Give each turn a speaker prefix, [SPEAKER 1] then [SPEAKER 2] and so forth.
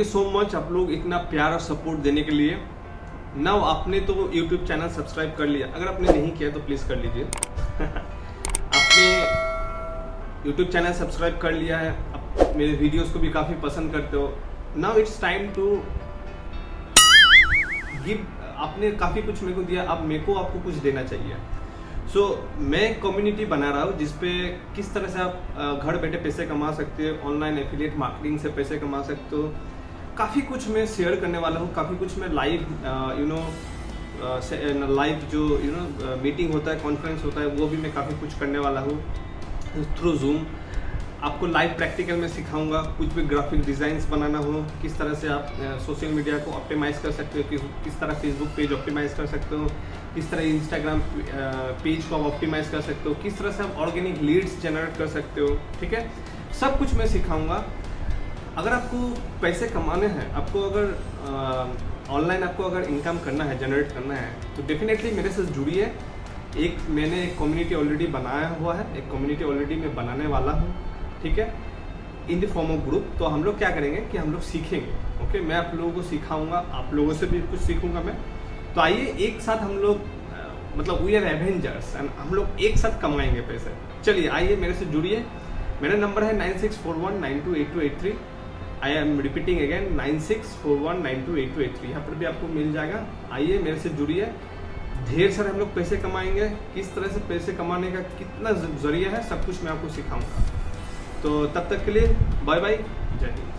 [SPEAKER 1] You so much आप लोग इतना प्यार और सपोर्ट देने के लिए। नाउ आपने तो यूट्यूब चैनल सब्सक्राइब कर लिया, अगर आपने नहीं किया तो प्लीज़ कर लीजिए। आपने यूट्यूब चैनल सब्सक्राइब कर लिया है, आप मेरे वीडियोस को भी काफ़ी पसंद करते हो। Now it's time to give. आपने काफ़ी कुछ मेरे को दिया, अब मेरे को आपको कुछ देना चाहिए। सो मैं कम्युनिटी बना रहा हूँ जिसपे किस तरह से आप घर बैठे पैसे कमा सकते हो, ऑनलाइन एफिलिएट मार्केटिंग से पैसे कमा सकते हो। काफ़ी कुछ मैं शेयर करने वाला हूँ, काफ़ी कुछ मैं लाइव लाइव जो मीटिंग होता है, कॉन्फ्रेंस होता है, वो भी मैं काफ़ी कुछ करने वाला हूँ थ्रू जूम। आपको लाइव प्रैक्टिकल में सिखाऊंगा, कुछ भी ग्राफिक डिज़ाइंस बनाना हो, किस तरह से आप सोशल मीडिया को ऑप्टिमाइज़ कर सकते हो, किस तरह फेसबुक पेज ऑप्टिमाइज़ कर सकते हो, किस तरह इंस्टाग्राम पेज को आप ऑप्टिमाइज़ कर सकते हो, किस तरह से आप ऑर्गेनिक लीड्स जनरेट कर सकते हो। ठीक है, सब कुछ मैं सिखाऊंगा। अगर आपको पैसे कमाने हैं, आपको अगर ऑनलाइन आपको अगर इनकम करना है, जनरेट करना है, तो डेफिनेटली मेरे से जुड़िए। मैंने एक कम्युनिटी ऑलरेडी बनाया हुआ है, एक कम्युनिटी ऑलरेडी मैं बनाने वाला हूँ। ठीक है, in the form of group. तो हम लोग क्या करेंगे कि हम लोग सीखेंगे। ओके, मैं आप लोगों को सिखाऊंगा, आप लोगों से भी कुछ सीखूंगा मैं। तो आइए एक साथ हम लोग मतलब वी आर एवेंजर्स एंड हम लोग एक साथ कमाएंगे पैसे। चलिए आइए मेरे से जुड़िए। मेरा नंबर है 9641928283। I am repeating again 9641928283। यहाँ पर भी आपको मिल जाएगा। आइए मेरे से जुड़िए, ढेर सारे हम लोग पैसे कमाएंगे। किस तरह से पैसे कमाने का कितना जरिया है, सब कुछ मैं आपको सिखाऊंगा। तो तब तक के लिए बाय बाय, जय हिंद।